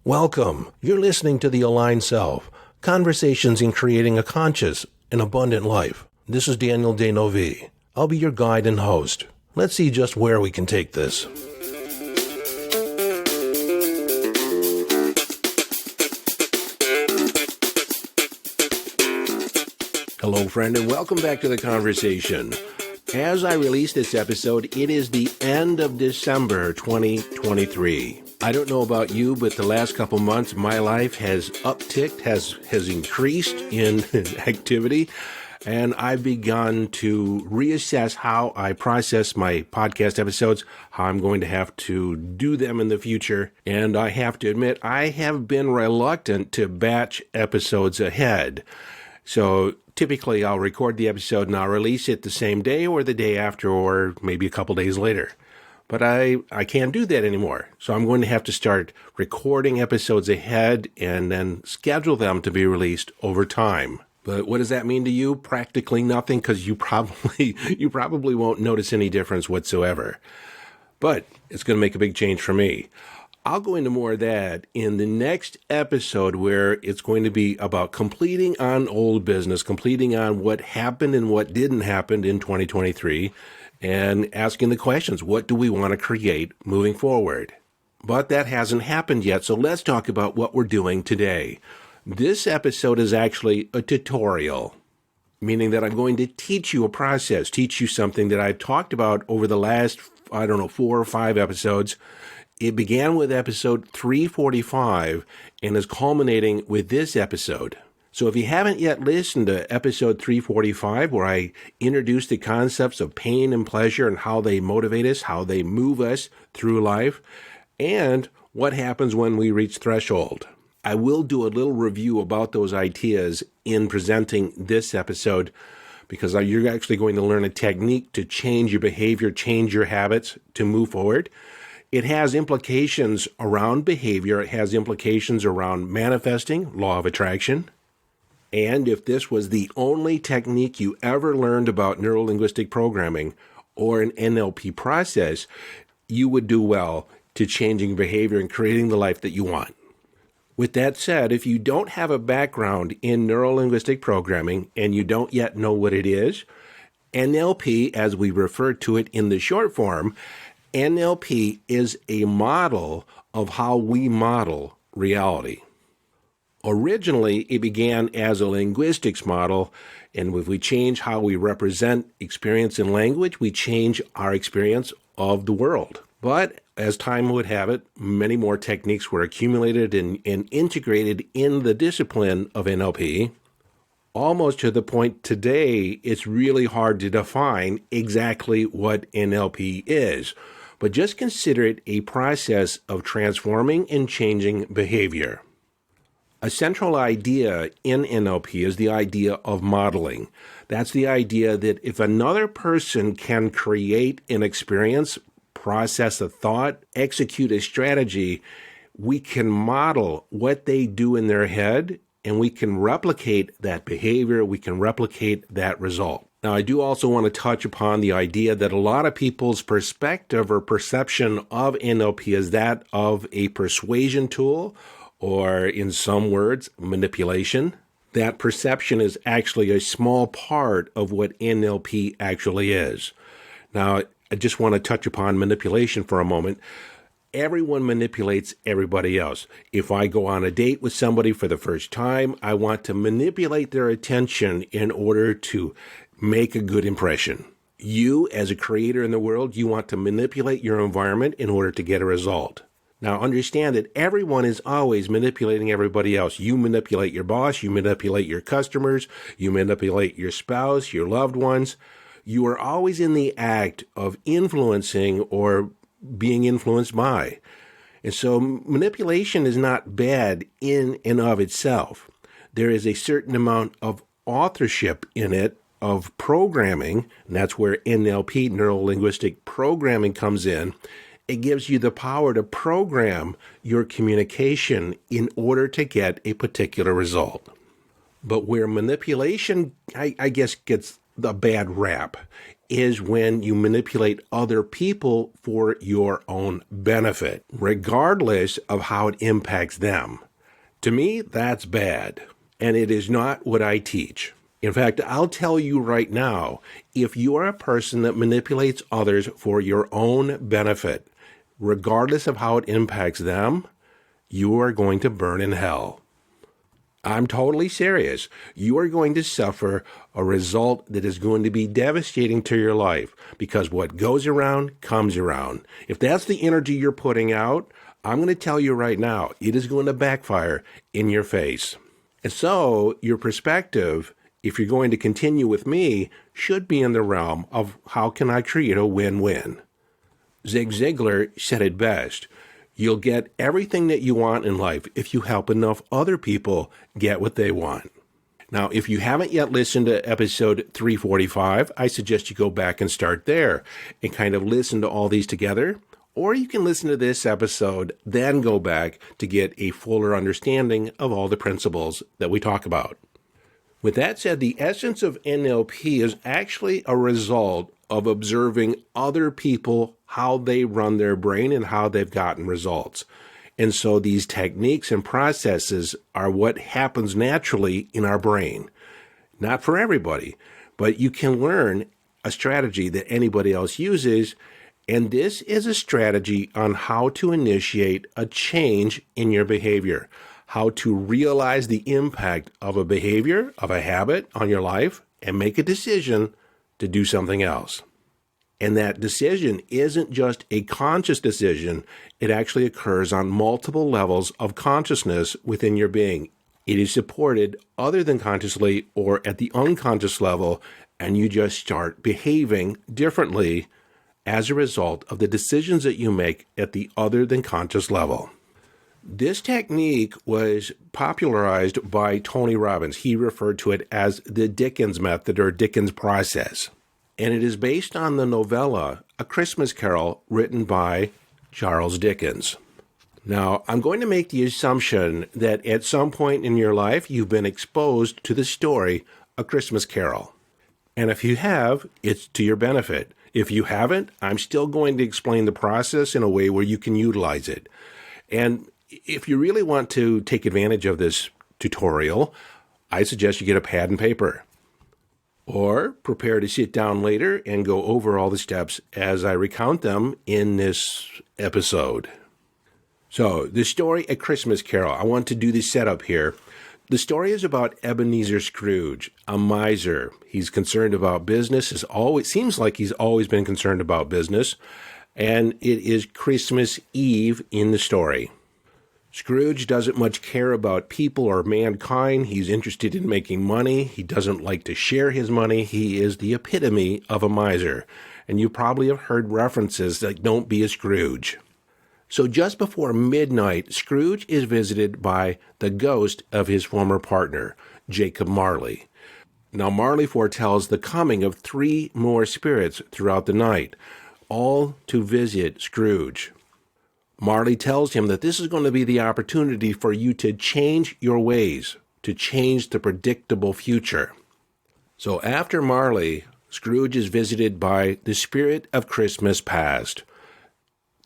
Welcome. You're listening to The Aligned Self, Conversations in Creating a Conscious and Abundant Life. This is Daniel Denovi. I'll be your guide and host. Let's see just where we can take this. Hello, friend, and welcome back to the conversation. As I release this episode, it is the end of December 2023. I don't know about you, but the last couple months, my life has upticked, has increased in activity, and I've begun to reassess how I process my podcast episodes, how I'm going to have to do them in the future, and I have to admit, I have been reluctant to batch episodes ahead. So typically, I'll record the episode and I'll release it the same day or the day after or maybe a couple days later. But I can't do that anymore. So I'm going to have to start recording episodes ahead and then schedule them to be released over time. But what does that mean to you? Practically nothing, because you probably won't notice any difference whatsoever. But it's going to make a big change for me. I'll go into more of that in the next episode, where it's going to be about completing on old business, completing on what happened and what didn't happen in 2023, and asking the questions, what do we want to create moving forward? But that hasn't happened yet, so let's talk about what we're doing today. This episode is actually a tutorial, meaning that I'm going to teach you a process, teach you something that I've talked about over the last, 4 or 5 episodes. It began with episode 345 and is culminating with this episode. So if you haven't yet listened to episode 345, where I introduced the concepts of pain and pleasure and how they motivate us, how they move us through life, and what happens when we reach threshold, I will do a little review about those ideas in presenting this episode, because you're actually going to learn a technique to change your behavior, change your habits to move forward. It has implications around behavior. It has implications around manifesting, law of attraction. And if this was the only technique you ever learned about neurolinguistic programming or an NLP process, you would do well to changing behavior and creating the life that you want. With that said, if you don't have a background in neurolinguistic programming and you don't yet know what it is, NLP, as we refer to it in the short form, NLP is a model of how we model reality. Originally, it began as a linguistics model, and if we change how we represent experience in language, we change our experience of the world. But as time would have it, many more techniques were accumulated and integrated in the discipline of NLP, almost to the point today it's really hard to define exactly what NLP is. But just consider it a process of transforming and changing behavior. A central idea in NLP is the idea of modeling. That's the idea that if another person can create an experience, process a thought, execute a strategy, we can model what they do in their head, and we can replicate that behavior, we can replicate that result. Now, I do also want to touch upon the idea that a lot of people's perspective or perception of NLP is that of a persuasion tool, or in some words, manipulation. That perception is actually a small part of what NLP actually is. Now, I just want to touch upon manipulation for a moment. Everyone manipulates everybody else. If I go on a date with somebody for the first time, I want to manipulate their attention in order to make a good impression. You, as a creator in the world, you want to manipulate your environment in order to get a result. Now, understand that everyone is always manipulating everybody else. You manipulate your boss, you manipulate your customers, you manipulate your spouse, your loved ones. You are always in the act of influencing or being influenced by. And so manipulation is not bad in and of itself. There is a certain amount of authorship in it, of programming, and that's where NLP, Neurolinguistic Programming, comes in. It gives you the power to program your communication in order to get a particular result. But where manipulation, I guess, gets the bad rap is when you manipulate other people for your own benefit, regardless of how it impacts them. To me, that's bad, and it is not what I teach. In fact, I'll tell you right now, if you are a person that manipulates others for your own benefit, regardless of how it impacts them, you are going to burn in hell. I'm totally serious. You are going to suffer a result that is going to be devastating to your life, because what goes around comes around. If that's the energy you're putting out, I'm going to tell you right now, it is going to backfire in your face. And so your perspective, if you're going to continue with me, should be in the realm of how can I create a win-win. Zig Ziglar said it best. You'll get everything that you want in life if you help enough other people get what they want. Now, if you haven't yet listened to episode 345, I suggest you go back and start there and kind of listen to all these together. Or you can listen to this episode, then go back to get a fuller understanding of all the principles that we talk about. With that said, the essence of NLP is actually a result of observing other people, how they run their brain and how they've gotten results. And so these techniques and processes are what happens naturally in our brain. Not for everybody, but you can learn a strategy that anybody else uses, and this is a strategy on how to initiate a change in your behavior, how to realize the impact of a behavior, of a habit on your life, and make a decision to do something else. And that decision isn't just a conscious decision. It actually occurs on multiple levels of consciousness within your being. It is supported other than consciously or at the unconscious level, and you just start behaving differently as a result of the decisions that you make at the other than conscious level. This technique was popularized by Tony Robbins. He referred to it as the Dickens Method or Dickens process. And it is based on the novella A Christmas Carol written by Charles Dickens. Now, I'm going to make the assumption that at some point in your life you've been exposed to the story A Christmas Carol. And if you have, it's to your benefit. If you haven't, I'm still going to explain the process in a way where you can utilize it. And if you really want to take advantage of this tutorial, I suggest you get a pad and paper. Or prepare to sit down later and go over all the steps as I recount them in this episode. So, the story A Christmas Carol. I want to do the setup here. The story is about Ebenezer Scrooge, a miser. He's concerned about business. Seems like he's always been concerned about business. And it is Christmas Eve in the story. Scrooge doesn't much care about people or mankind. He's interested in making money. He doesn't like to share his money. He is the epitome of a miser. And you probably have heard references like, don't be a Scrooge. So just before midnight, Scrooge is visited by the ghost of his former partner, Jacob Marley. Now, Marley foretells the coming of 3 more spirits throughout the night, all to visit Scrooge. Marley tells him that this is going to be the opportunity for you to change your ways, to change the predictable future. So after Marley, Scrooge is visited by the spirit of Christmas past,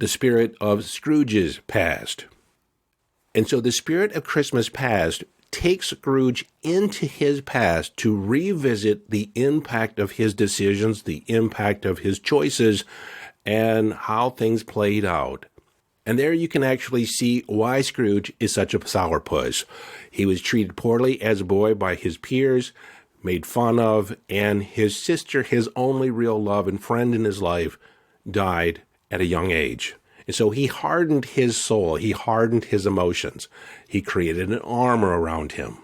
the spirit of Scrooge's past. And so the spirit of Christmas past takes Scrooge into his past to revisit the impact of his decisions, the impact of his choices, and how things played out. And there you can actually see why Scrooge is such a sourpuss. He was treated poorly as a boy by his peers, made fun of, and his sister, his only real love and friend in his life, died at a young age. And so he hardened his soul. He hardened his emotions. He created an armor around him.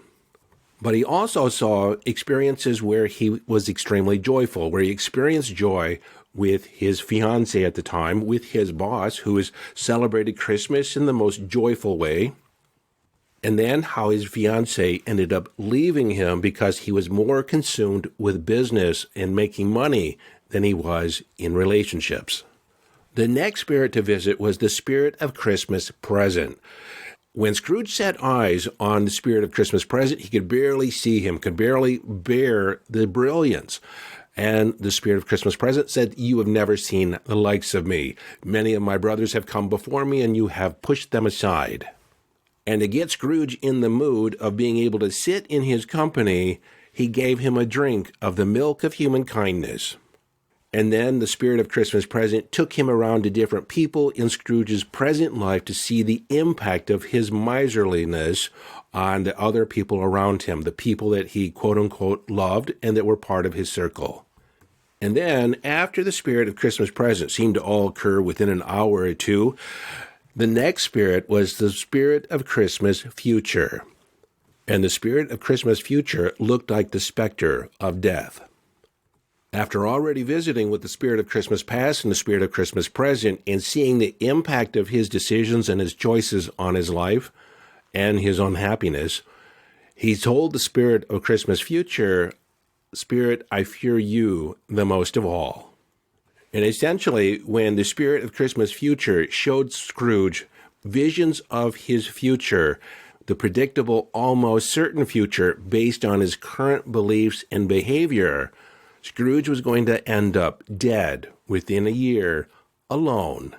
But he also saw experiences where he was extremely joyful, where he experienced joy with his fiancée at the time, with his boss, who has celebrated Christmas in the most joyful way. And then how his fiancée ended up leaving him because he was more consumed with business and making money than he was in relationships. The next spirit to visit was the spirit of Christmas present. When Scrooge set eyes on the spirit of Christmas present, he could barely see him, could barely bear the brilliance. And the spirit of Christmas present said, "You have never seen the likes of me. Many of my brothers have come before me, and you have pushed them aside." And to get Scrooge in the mood of being able to sit in his company, he gave him a drink of the milk of human kindness. And then the spirit of Christmas present took him around to different people in Scrooge's present life to see the impact of his miserliness on the other people around him, the people that he quote-unquote loved and that were part of his circle. And then, after the spirit of Christmas present seemed to all occur within an hour or two, the next spirit was the spirit of Christmas future. And the spirit of Christmas future looked like the specter of death. After already visiting with the spirit of Christmas past and the spirit of Christmas present and seeing the impact of his decisions and his choices on his life and his unhappiness, he told the spirit of Christmas future, "Spirit, I fear you the most of all." And essentially, when the spirit of Christmas future showed Scrooge visions of his future, the predictable, almost certain future based on his current beliefs and behavior, Scrooge was going to end up dead within a year, alone.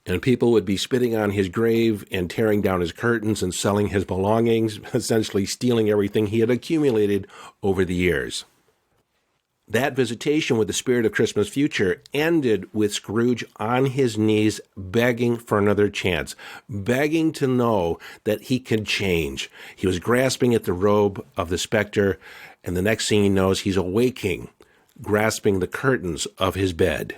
And people would be spitting on his grave and tearing down his curtains and selling his belongings, essentially stealing everything he had accumulated over the years. That visitation with the spirit of Christmas future ended with Scrooge on his knees begging for another chance, begging to know that he could change. He was grasping at the robe of the specter, and the next thing he knows, he's awaking, grasping the curtains of his bed.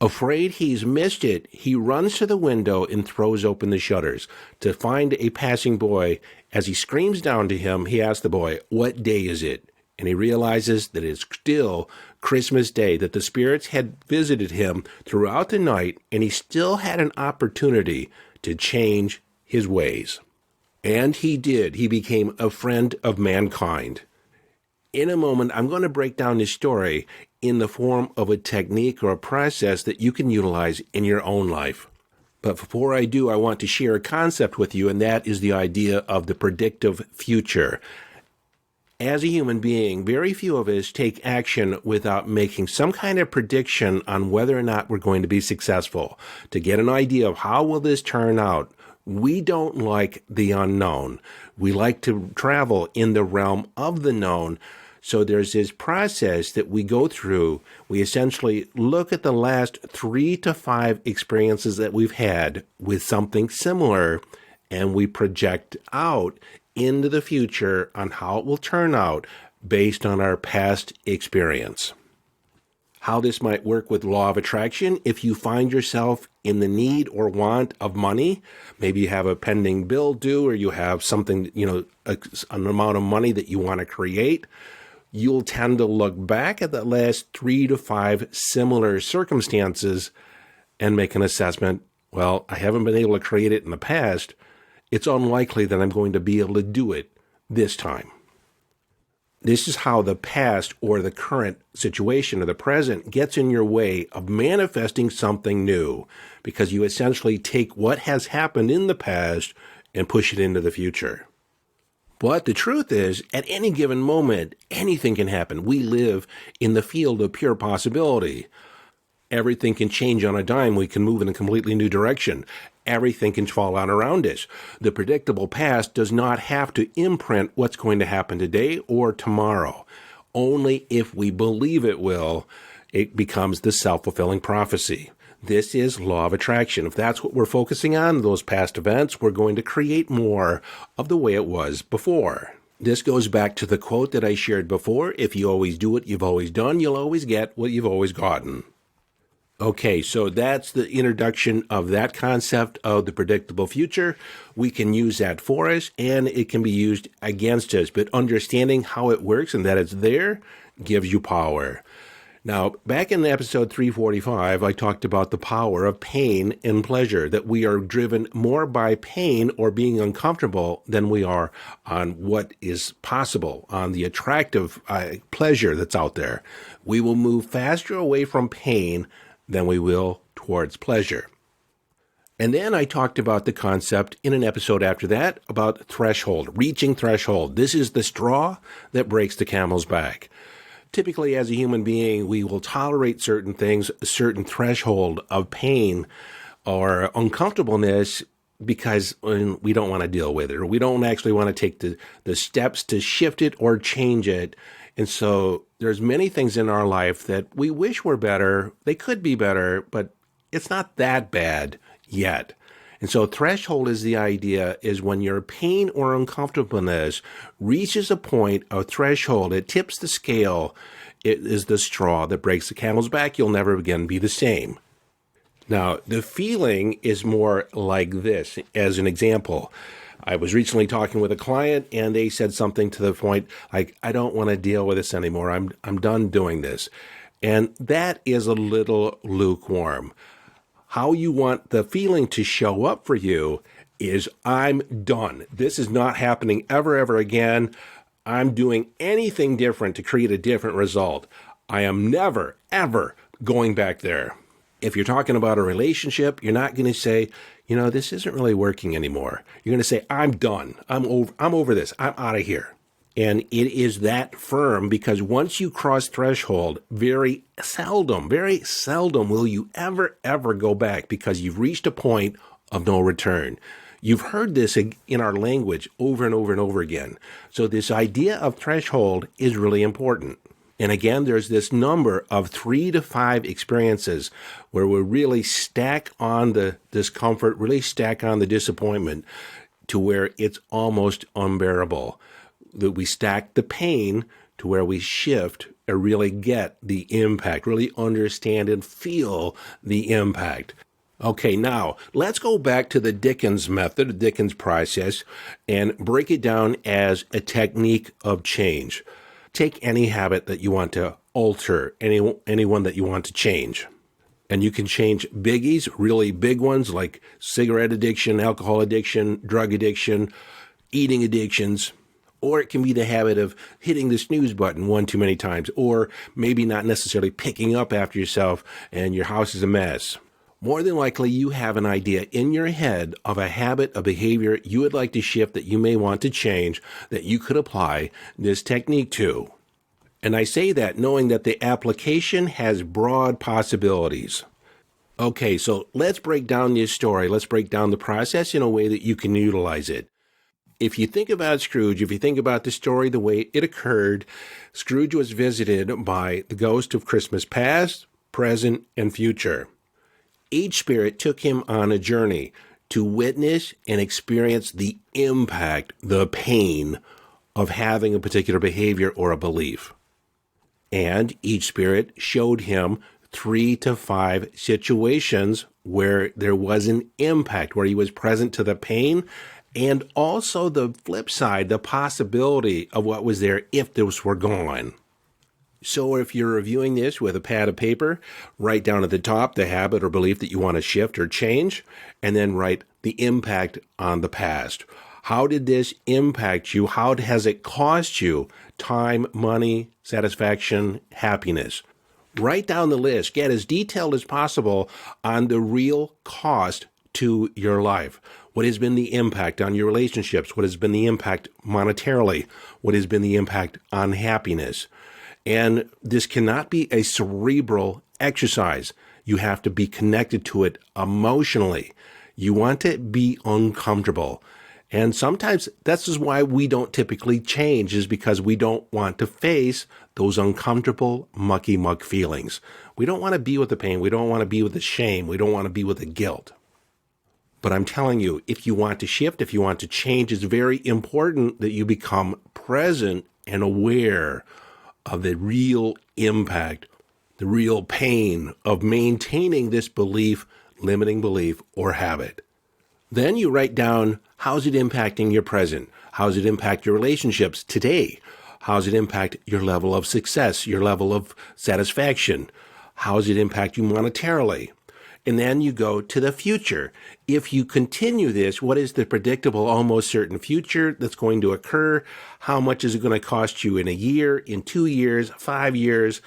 Afraid he's missed it, he runs to the window and throws open the shutters to find a passing boy. As he screams down to him, he asks the boy, "What day is it?" And he realizes that it's still Christmas Day, that the spirits had visited him throughout the night, and he still had an opportunity to change his ways. And he did. He became a friend of mankind. In a moment, I'm going to break down this story in the form of a technique or a process that you can utilize in your own life. But before I do, I want to share a concept with you, and that is the idea of the predictive future. As a human being, very few of us take action without making some kind of prediction on whether or not we're going to be successful, to get an idea of how will this turn out. We don't like the unknown. We like to travel in the realm of the known. So there's this process that we go through. We essentially look at the last 3 to 5 experiences that we've had with something similar, and we project out into the future on how it will turn out based on our past experience. How this might work with law of attraction: if you find yourself in the need or want of money, maybe you have a pending bill due, or you have something, an amount of money that you want to create, you'll tend to look back at the last 3 to 5 similar circumstances and make an assessment. Well, I haven't been able to create it in the past. It's unlikely that I'm going to be able to do it this time. This is how the past or the current situation or the present gets in your way of manifesting something new, because you essentially take what has happened in the past and push it into the future. But the truth is, at any given moment, anything can happen. We live in the field of pure possibility. Everything can change on a dime. We can move in a completely new direction. Everything can fall out around us. The predictable past does not have to imprint what's going to happen today or tomorrow. Only if we believe it will, it becomes the self-fulfilling prophecy. This is law of attraction. If that's what we're focusing on, those past events, we're going to create more of the way it was before. This goes back to the quote that I shared before: if you always do what you've always done, you'll always get what you've always gotten. Okay, so that's the introduction of that concept of the predictable future. We can use that for us, and it can be used against us, but understanding how it works and that it's there gives you power. Now, back in episode 345, I talked about the power of pain and pleasure, that we are driven more by pain or being uncomfortable than we are on what is possible, on the attractive pleasure that's out there. We will move faster away from pain than we will towards pleasure. And then I talked about the concept in an episode after that about threshold, reaching threshold. This is the straw that breaks the camel's back. Typically, as a human being, we will tolerate certain things, a certain threshold of pain or uncomfortableness because we don't want to deal with it, or we don't actually want to take the steps to shift it or change it. And so there's many things in our life that we wish were better. They could be better, but it's not that bad yet. And so threshold is the idea is when your pain or uncomfortableness reaches a point of threshold, it tips the scale, it is the straw that breaks the camel's back. You'll never again be the same. Now, the feeling is more like this. As an example, I was recently talking with a client and they said something to the point like, I don't want to deal with this anymore. I'm done doing this. And that is a little lukewarm. How you want the feeling to show up for you is I'm done. This is not happening ever again. I'm doing anything different to create a different result. I am never, ever going back there. If you're talking about a relationship, you're not going to say, this isn't really working anymore. You're going to say, I'm done. I'm over this. I'm out of here. And it is that firm because once you cross threshold, very seldom will you ever go back because you've reached a point of no return. You've heard this in our language over and over again. So this idea of threshold is really important. And again, there's this number of 3 to 5 experiences where we really stack on the discomfort, really stack on the disappointment to where it's almost unbearable. That we stack the pain to where we shift or really get the impact, really understand and feel the impact. Okay, now let's go back to the Dickens method, the Dickens process, and break it down as a technique of change. Take any habit that you want to alter, anyone that you want to change. And you can change biggies, really big ones like cigarette addiction, alcohol addiction, drug addiction, eating addictions. Or it can be the habit of hitting the snooze button one too many times, or maybe not necessarily picking up after yourself and your house is a mess. More than likely, you have an idea in your head of a habit, a behavior you would like to shift that you may want to change that you could apply this technique to. And I say that knowing that the application has broad possibilities. Okay, so let's break down this story. Let's break down the process in a way that you can utilize it. If you think about Scrooge, if you think about the story the way it occurred, Scrooge was visited by the ghost of Christmas past, present, and future. Each spirit took him on a journey to witness and experience the impact, the pain of having a particular behavior or a belief. And each spirit showed him 3 to 5 situations where there was an impact, where he was present to the pain, and also the flip side, the possibility of what was there if this were gone. So if you're reviewing this with a pad of paper, write down at the top the habit or belief that you want to shift or change, and then write the impact on the past. How did this impact you? How has it cost you time, money, satisfaction, happiness? Write down the list. Get as detailed as possible on the real cost to your life. What has been the impact on your relationships? What has been the impact monetarily? What has been the impact on happiness? And this cannot be a cerebral exercise. You have to be connected to it emotionally. You want to be uncomfortable. And sometimes this is why we don't typically change, is because we don't want to face those uncomfortable, mucky muck feelings. We don't want to be with the pain. We don't want to be with the shame. We don't want to be with the guilt. But I'm telling you, if you want to shift, if you want to change, it's very important that you become present and aware of the real impact, the real pain of maintaining this belief, limiting belief, or habit. Then you write down, how's it impacting your present? How does it impact your relationships today? How does it impact your level of success, your level of satisfaction? How does it impact you monetarily? And then you go to the future. If you continue this, what is the predictable, almost certain future that's going to occur? How much is it going to cost you in a year, in 2 years, 5 years?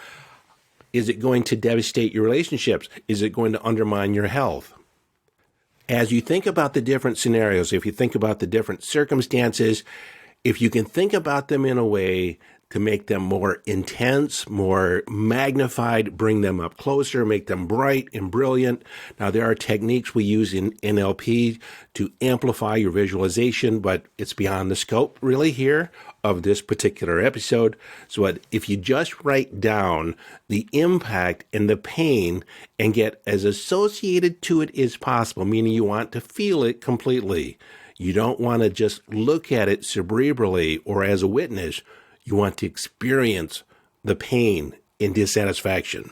Is it going to devastate your relationships? Is it going to undermine your health? As you think about the different scenarios, if you think about the different circumstances, if you can think about them in a way to make them more intense, more magnified, bring them up closer, make them bright and brilliant. Now, there are techniques we use in NLP to amplify your visualization, but it's beyond the scope really here of this particular episode. So if you just write down the impact and the pain and get as associated to it as possible, meaning you want to feel it completely. You don't want to just look at it cerebrally or as a witness. You want to experience the pain and dissatisfaction.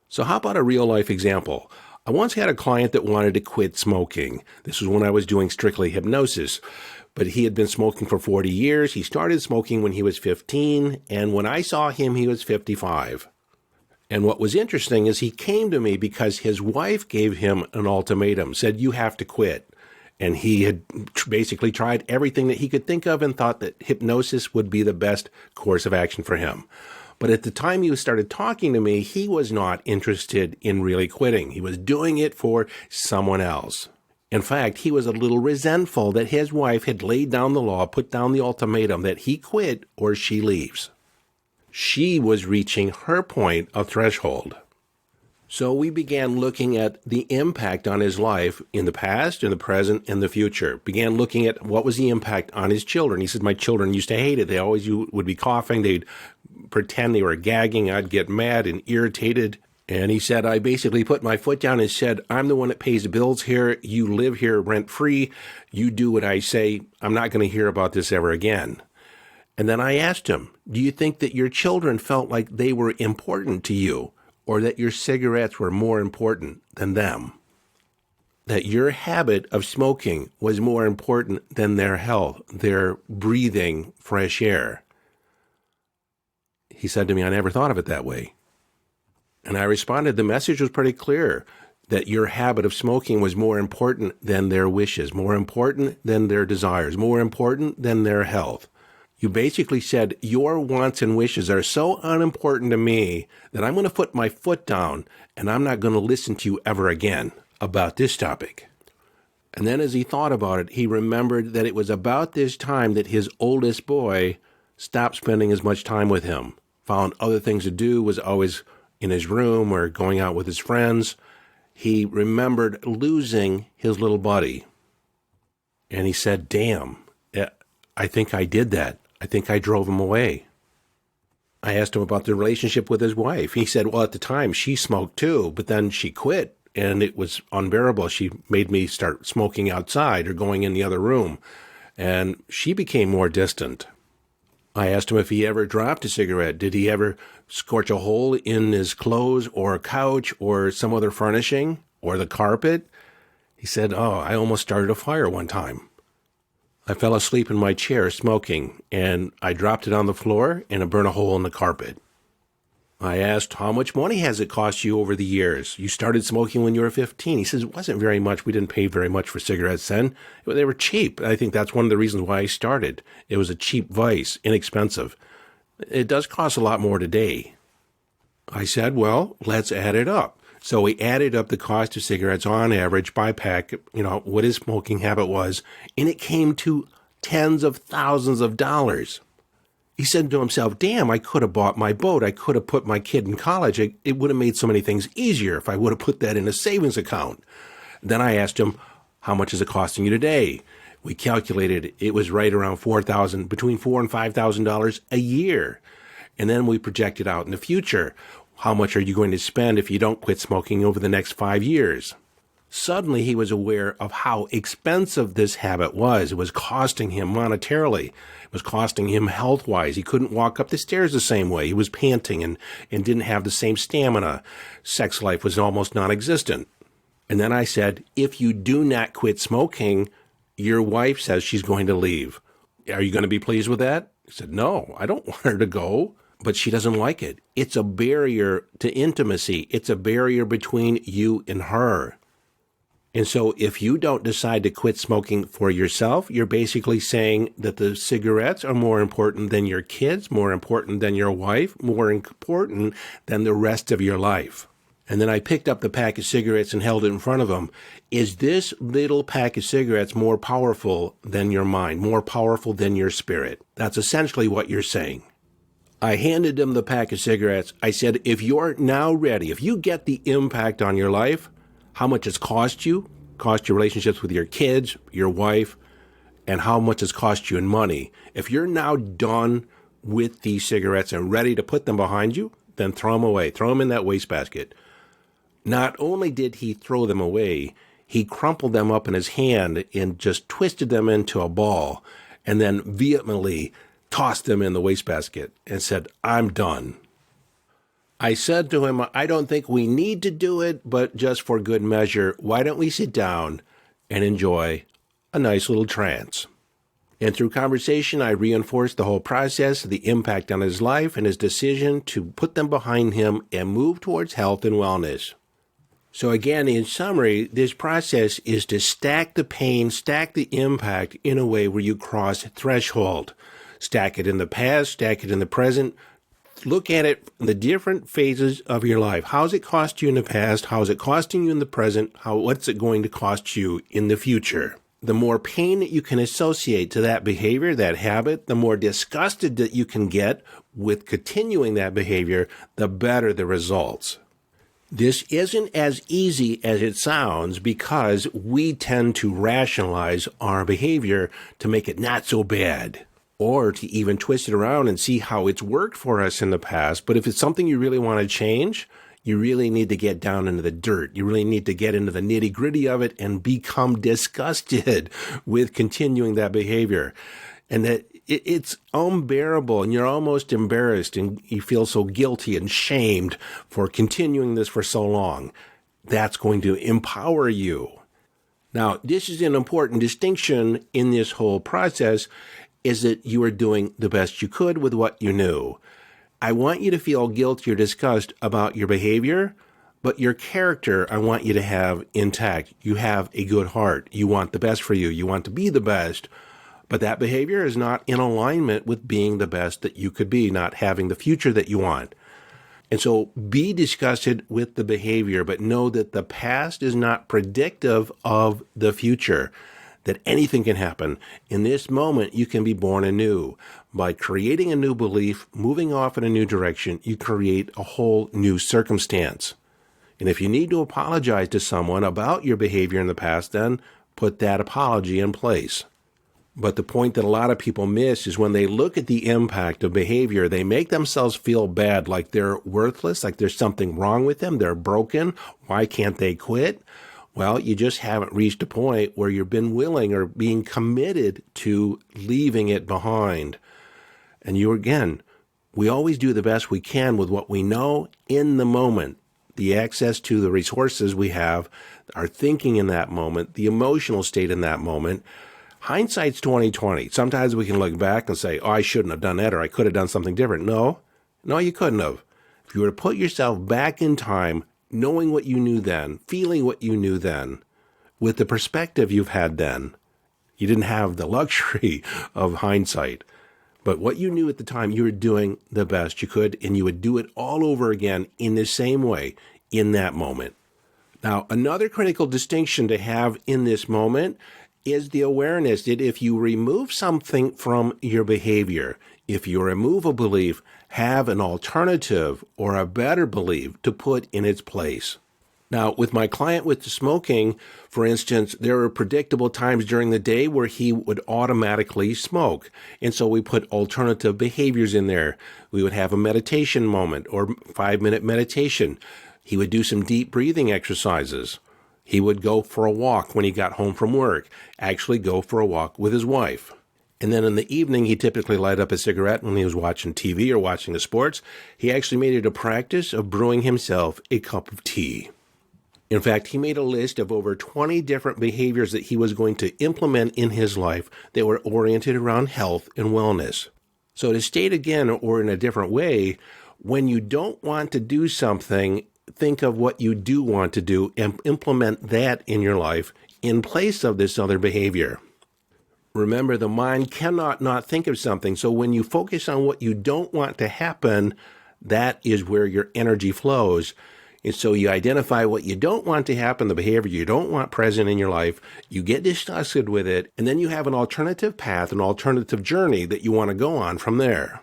So how about a real-life example? I once had a client that wanted to quit smoking. This was when I was doing strictly hypnosis. But he had been smoking for 40 years. He started smoking when he was 15, and when I saw him, he was 55. And what was interesting is he came to me because his wife gave him an ultimatum, said, you have to quit. And he had basically tried everything that he could think of and thought that hypnosis would be the best course of action for him. But at the time he started talking to me, he was not interested in really quitting. He was doing it for someone else. In fact, he was a little resentful that his wife had laid down the law, put down the ultimatum that he quit or she leaves. She was reaching her point of threshold. So we began looking at the impact on his life in the past, in the present, and the future. Began looking at what was the impact on his children. He said, my children used to hate it. They always would be coughing. They'd pretend they were gagging. I'd get mad and irritated. And he said, I basically put my foot down and said, I'm the one that pays the bills here. You live here rent-free. You do what I say. I'm not going to hear about this ever again. And then I asked him, do you think that your children felt like they were important to you? Or that your cigarettes were more important than them? That your habit of smoking was more important than their health, their breathing fresh air? He said to me, I never thought of it that way. And I responded, the message was pretty clear, that your habit of smoking was more important than their wishes, more important than their desires, more important than their health. You basically said, your wants and wishes are so unimportant to me that I'm going to put my foot down and I'm not going to listen to you ever again about this topic. And then as he thought about it, he remembered that it was about this time that his oldest boy stopped spending as much time with him, found other things to do, was always in his room or going out with his friends. He remembered losing his little buddy. And he said, damn, I think I did that. I think I drove him away. I asked him about the relationship with his wife. He said, well, at the time she smoked too, but then she quit and it was unbearable. She made me start smoking outside or going in the other room, and she became more distant. I asked him if he ever dropped a cigarette. Did he ever scorch a hole in his clothes or a couch or some other furnishing or the carpet? He said, oh, I almost started a fire one time. I fell asleep in my chair smoking, and I dropped it on the floor, and it burned a hole in the carpet. I asked, how much money has it cost you over the years? You started smoking when you were 15. He says, it wasn't very much. We didn't pay very much for cigarettes then. They were cheap. I think that's one of the reasons why I started. It was a cheap vice, inexpensive. It does cost a lot more today. I said, well, let's add it up. So we added up the cost of cigarettes on average by pack, what his smoking habit was, and it came to tens of thousands of dollars. He said to himself, damn, I could have bought my boat. I could have put my kid in college. It would have made so many things easier if I would have put that in a savings account. Then I asked him, how much is it costing you today? We calculated it was right around between $4,000 and $5,000 a year. And then we projected out in the future. How much are you going to spend if you don't quit smoking over the next 5 years? Suddenly, he was aware of how expensive this habit was. It was costing him monetarily. It was costing him health-wise. He couldn't walk up the stairs the same way. He was panting and didn't have the same stamina. Sex life was almost non-existent. And then I said, if you do not quit smoking, your wife says she's going to leave. Are you going to be pleased with that? He said, no, I don't want her to go. But she doesn't like it. It's a barrier to intimacy. It's a barrier between you and her. And so if you don't decide to quit smoking for yourself, you're basically saying that the cigarettes are more important than your kids, more important than your wife, more important than the rest of your life. And then I picked up the pack of cigarettes and held it in front of him. Is this little pack of cigarettes more powerful than your mind, more powerful than your spirit? That's essentially what you're saying. I handed him the pack of cigarettes. I said, if you're now ready, if you get the impact on your life, how much it's cost your relationships with your kids, your wife, and how much it's cost you in money. If you're now done with these cigarettes and ready to put them behind you, then throw them away. Throw them in that wastebasket. Not only did he throw them away, he crumpled them up in his hand and just twisted them into a ball and then vehemently tossed them in the wastebasket and said, I'm done. I said to him, I don't think we need to do it, but just for good measure, why don't we sit down and enjoy a nice little trance? And through conversation, I reinforced the whole process, the impact on his life, and his decision to put them behind him and move towards health and wellness. So again, in summary, this process is to stack the pain, stack the impact in a way where you cross threshold. Stack it in the past, stack it in the present. Look at it in the different phases of your life. How's it cost you in the past? How's it costing you in the present? What's it going to cost you in the future? The more pain that you can associate to that behavior, that habit, the more disgusted that you can get with continuing that behavior, the better the results. This isn't as easy as it sounds because we tend to rationalize our behavior to make it not so bad, or to even twist it around and see how it's worked for us in the past. But if it's something you really want to change, you really need to get down into the dirt. You really need to get into the nitty-gritty of it and become disgusted with continuing that behavior. And that it's unbearable, and you're almost embarrassed, and you feel so guilty and shamed for continuing this for so long. That's going to empower you. Now, this is an important distinction in this whole process, is that you are doing the best you could with what you knew. I want you to feel guilty or disgust about your behavior, but your character I want you to have intact. You have a good heart. You want the best for you. You want to be the best. But that behavior is not in alignment with being the best that you could be, not having the future that you want. And so be disgusted with the behavior, but know that the past is not predictive of the future, that anything can happen. In this moment, you can be born anew. By creating a new belief, moving off in a new direction, you create a whole new circumstance. And if you need to apologize to someone about your behavior in the past, then put that apology in place. But the point that a lot of people miss is when they look at the impact of behavior, they make themselves feel bad, like they're worthless, like there's something wrong with them, they're broken. Why can't they quit? Well, you just haven't reached a point where you've been willing or being committed to leaving it behind. And we always do the best we can with what we know in the moment. The access to the resources we have, our thinking in that moment, the emotional state in that moment. Hindsight's 20/20. Sometimes we can look back and say, I shouldn't have done that, or I could have done something different. No, you couldn't have. If you were to put yourself back in time, knowing what you knew then, feeling what you knew then, with the perspective you've had then, you didn't have the luxury of hindsight. But what you knew at the time, you were doing the best you could, and you would do it all over again in the same way in that moment. Now, another critical distinction to have in this moment is the awareness that if you remove something from your behavior, if you remove a belief, have an alternative or a better belief to put in its place. Now, with my client with the smoking, for instance, there were predictable times during the day where he would automatically smoke. And so we put alternative behaviors in there. We would have a meditation moment or 5-minute meditation. He would do some deep breathing exercises. He would go for a walk when he got home from work, actually go for a walk with his wife. And then in the evening, he typically light up a cigarette when he was watching TV or watching the sports. He actually made it a practice of brewing himself a cup of tea. In fact, he made a list of over 20 different behaviors that he was going to implement in his life that were oriented around health and wellness. So to state again, or in a different way, when you don't want to do something, think of what you do want to do and implement that in your life in place of this other behavior. Remember, the mind cannot not think of something. So when you focus on what you don't want to happen, that is where your energy flows. And so you identify what you don't want to happen, the behavior you don't want present in your life, you get disgusted with it, and then you have an alternative path, an alternative journey that you want to go on from there.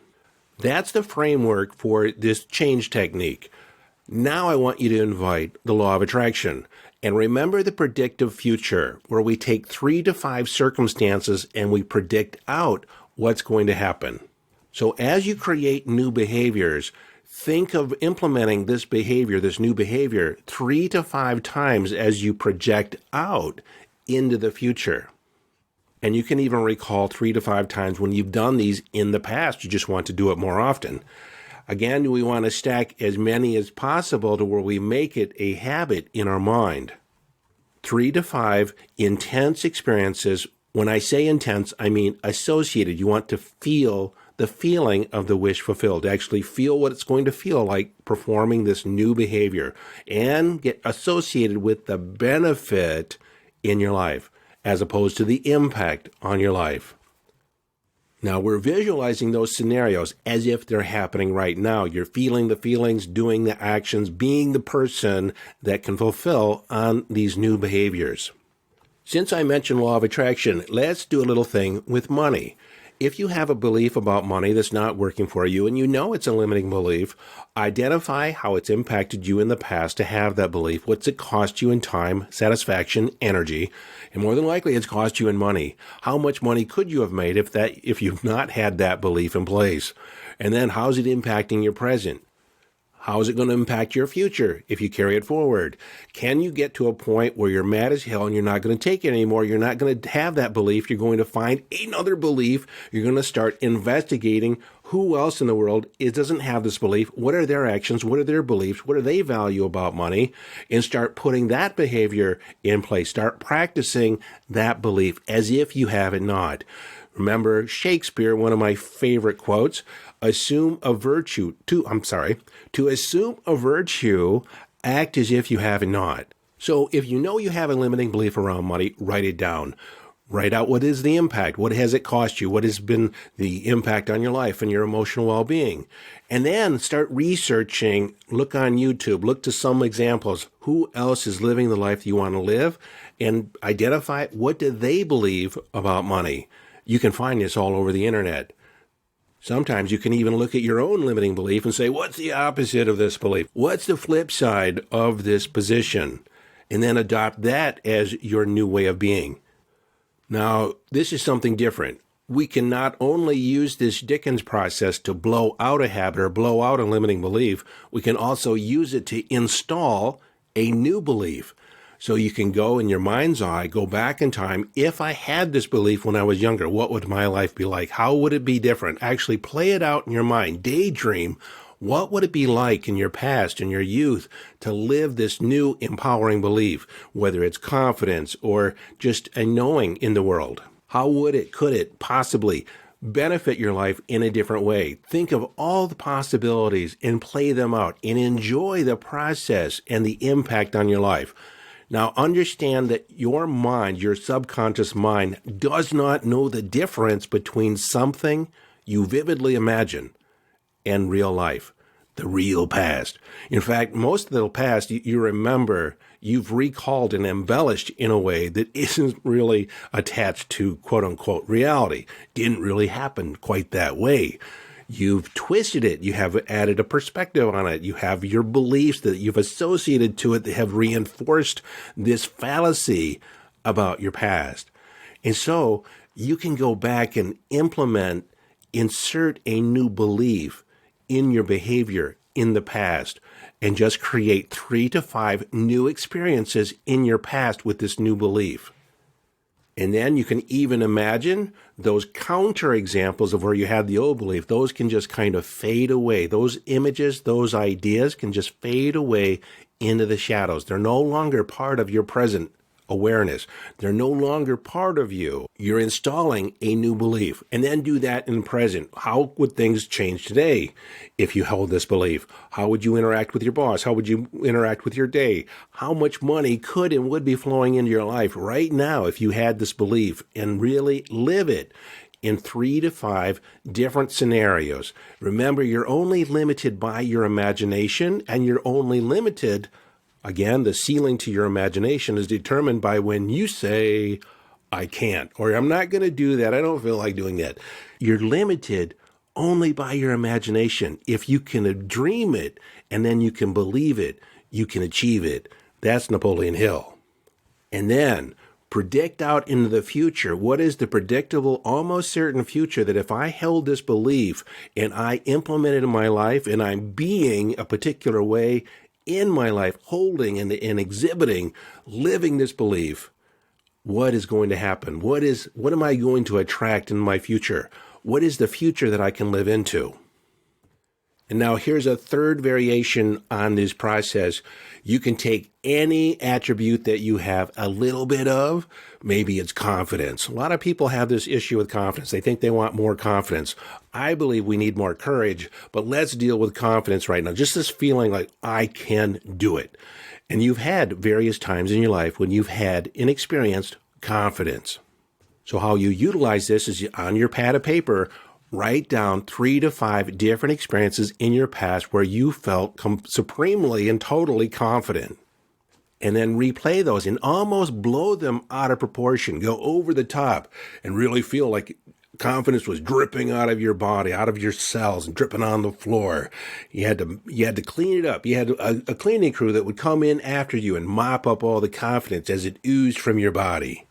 That's the framework for this change technique. Now I want you to invite the law of attraction. And remember the predictive future, where we take 3 to 5 circumstances and we predict out what's going to happen. So as you create new behaviors, think of implementing this behavior, this new behavior, 3 to 5 times as you project out into the future. And you can even recall 3 to 5 times when you've done these in the past. You just want to do it more often. Again, we want to stack as many as possible to where we make it a habit in our mind. 3 to 5 intense experiences. When I say intense, I mean associated. You want to feel the feeling of the wish fulfilled, actually feel what it's going to feel like performing this new behavior and get associated with the benefit in your life as opposed to the impact on your life. Now, we're visualizing those scenarios as if they're happening right now. You're feeling the feelings, doing the actions, being the person that can fulfill on these new behaviors. Since I mentioned law of attraction, let's do a little thing with money. If you have a belief about money that's not working for you and you know it's a limiting belief, identify how it's impacted you in the past to have that belief. What's it cost you in time, satisfaction, energy? And more than likely, it's cost you in money. How much money could you have made if you've not had that belief in place? And then how's it impacting your present? How is it going to impact your future if you carry it forward? Can you get to a point where you're mad as hell and you're not going to take it anymore? You're not going to have that belief. You're going to find another belief. You're going to start investigating who else in the world doesn't have this belief. What are their actions? What are their beliefs? What do they value about money? And start putting that behavior in place. Start practicing that belief as if you have it not. Remember Shakespeare, one of my favorite quotes, to assume a virtue, act as if you have it not. So if you know you have a limiting belief around money, write it down. Write out what is the impact, what has it cost you, what has been the impact on your life and your emotional well-being. And then start researching, look on YouTube, look to some examples. Who else is living the life you want to live? And identify what do they believe about money. You can find this all over the internet. Sometimes you can even look at your own limiting belief and say, what's the opposite of this belief? What's the flip side of this position? And then adopt that as your new way of being. Now, this is something different. We can not only use this Dickens process to blow out a habit or blow out a limiting belief, we can also use it to install a new belief. So you can go in your mind's eye, go back in time. If I had this belief when I was younger, what would my life be like? How would it be different? Actually play it out in your mind. Daydream. What would it be like in your past, in your youth, to live this new empowering belief, whether it's confidence or just a knowing in the world? How could it possibly benefit your life in a different way? Think of all the possibilities and play them out and enjoy the process and the impact on your life. Now, understand that your mind, your subconscious mind, does not know the difference between something you vividly imagine and real life, the real past. In fact, most of the past you remember, you've recalled and embellished in a way that isn't really attached to quote-unquote reality. Didn't really happen quite that way. You've twisted it. You have added a perspective on it. You have your beliefs that you've associated to it that have reinforced this fallacy about your past. And so you can go back and insert a new belief in your behavior in the past and just create 3 to 5 new experiences in your past with this new belief. And then you can even imagine those counter examples of where you had the old belief. Those can just kind of fade away. Those images, those ideas can just fade away into the shadows. They're no longer part of your present awareness. They're no longer part of you. You're installing a new belief. And then do that in the present. How would things change today if you held this belief? How would you interact with your boss? How would you interact with your day? How much money could and would be flowing into your life right now if you had this belief and really live it in 3 to 5 different scenarios? Remember, you're only limited by your imagination, and you're only limited. Again, the ceiling to your imagination is determined by when you say, I can't, or I'm not going to do that. I don't feel like doing that. You're limited only by your imagination. If you can dream it and then you can believe it, you can achieve it. That's Napoleon Hill. And then predict out into the future. What is the predictable, almost certain future that if I held this belief and I implement it in my life and I'm being a particular way in my life, holding and exhibiting, living this belief, what is going to happen? What am I going to attract in my future? What is the future that I can live into? And now here's a third variation on this process. You can take any attribute that you have a little bit of. Maybe it's confidence. A lot of people have this issue with confidence. They think they want more confidence. I believe we need more courage, but let's deal with confidence right now. Just this feeling like I can do it. And you've had various times in your life when you've had inexperienced confidence. So how you utilize this is on your pad of paper, write down 3 to 5 different experiences in your past where you felt supremely and totally confident. And then replay those and almost blow them out of proportion. Go over the top and really feel like confidence was dripping out of your body, out of your cells, and dripping on the floor. You had to clean it up. You had a cleaning crew that would come in after you and mop up all the confidence as it oozed from your body.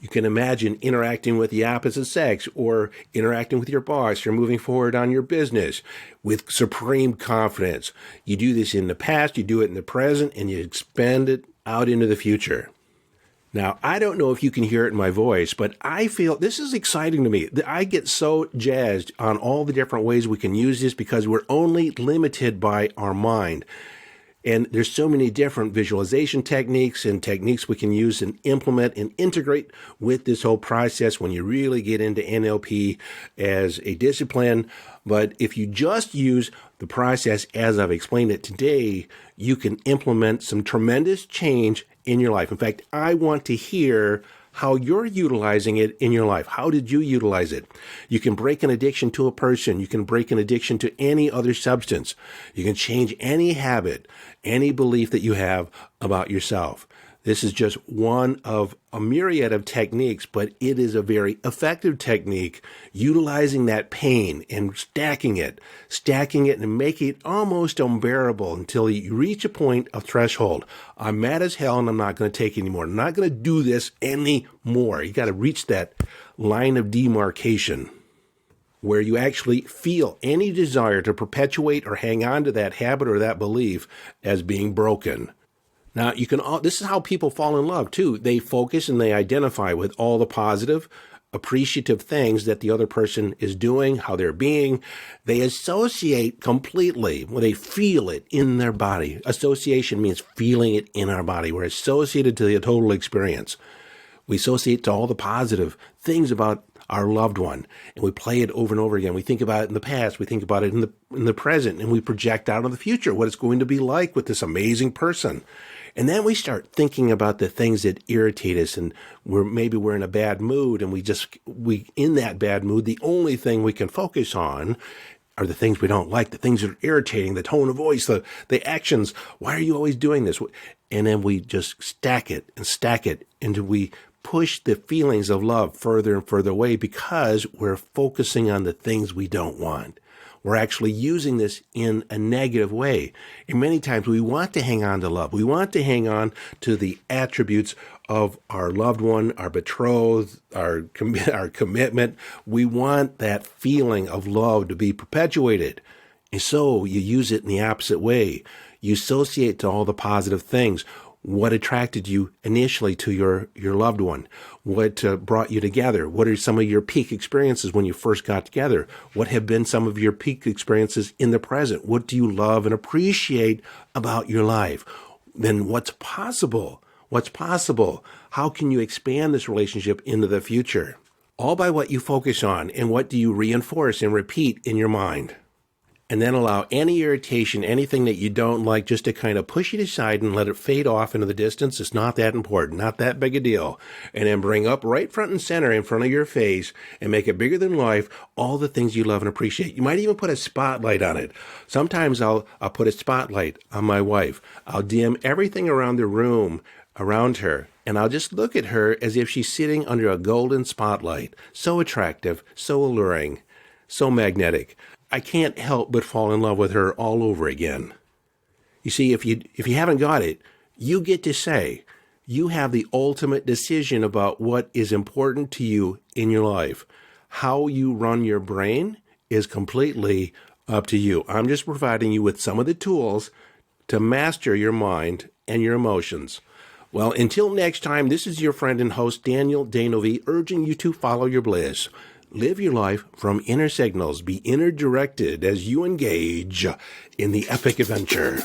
You can imagine interacting with the opposite sex or interacting with your boss or moving forward on your business with supreme confidence. You do this in the past, you do it in the present, and you expand it out into the future. Now, I don't know if you can hear it in my voice, but I feel this is exciting to me. I get so jazzed on all the different ways we can use this because we're only limited by our mind. And there's so many different visualization techniques and techniques we can use and implement and integrate with this whole process when you really get into NLP as a discipline. But if you just use the process as I've explained it today, you can implement some tremendous change in your life. In fact, I want to hear how you're utilizing it in your life. How did you utilize it? You can break an addiction to a person. You can break an addiction to any other substance. You can change any habit, any belief that you have about yourself. This is just one of a myriad of techniques, but it is a very effective technique utilizing that pain and stacking it and making it almost unbearable until you reach a point of threshold. I'm mad as hell and I'm not going to take it anymore. I'm not going to do this anymore. You got to reach that line of demarcation where you actually feel any desire to perpetuate or hang on to that habit or that belief as being broken. Now, this is how people fall in love, too. They focus and they identify with all the positive, appreciative things that the other person is doing, how they're being. They associate completely. Well, they feel it in their body. Association means feeling it in our body. We're associated to the total experience. We associate to all the positive things about our loved one, and we play it over and over again. We think about it in the past. We think about it in the present, and we project out in the future what it's going to be like with this amazing person. And then we start thinking about the things that irritate us, and we're in a bad mood, and we in that bad mood, the only thing we can focus on are the things we don't like, the things that are irritating, the tone of voice, the actions. Why are you always doing this? And then we just stack it, and we push the feelings of love further and further away because we're focusing on the things we don't want. We're actually using this in a negative way. And many times we want to hang on to love. We want to hang on to the attributes of our loved one, our betrothed, our commitment. We want that feeling of love to be perpetuated. And so you use it in the opposite way. You associate to all the positive things. What attracted you initially to your loved one? What brought you together? What are some of your peak experiences when you first got together? What have been some of your peak experiences in the present? What do you love and appreciate about your life? Then what's possible? What's possible? How can you expand this relationship into the future? All by what you focus on and what do you reinforce and repeat in your mind. And then allow any irritation, anything that you don't like, just to kind of push it aside and let it fade off into the distance. It's not that important, not that big a deal. And then bring up right front and center in front of your face and make it bigger than life, all the things you love and appreciate. You might even put a spotlight on it. Sometimes I'll put a spotlight on my wife. I'll dim everything around the room around her, and I'll just look at her as if she's sitting under a golden spotlight. So attractive, so alluring. so magnetic. I can't help but fall in love with her all over again. You see, if you haven't got it, you get to say you have the ultimate decision about what is important to you in your life. How you run your brain is completely up to you. I'm just providing you with some of the tools to master your mind and your emotions. Well, until next time, this is your friend and host, Daniel Danovi, urging you to follow your bliss. Live your life from inner signals. Be inner directed as you engage in the epic adventure.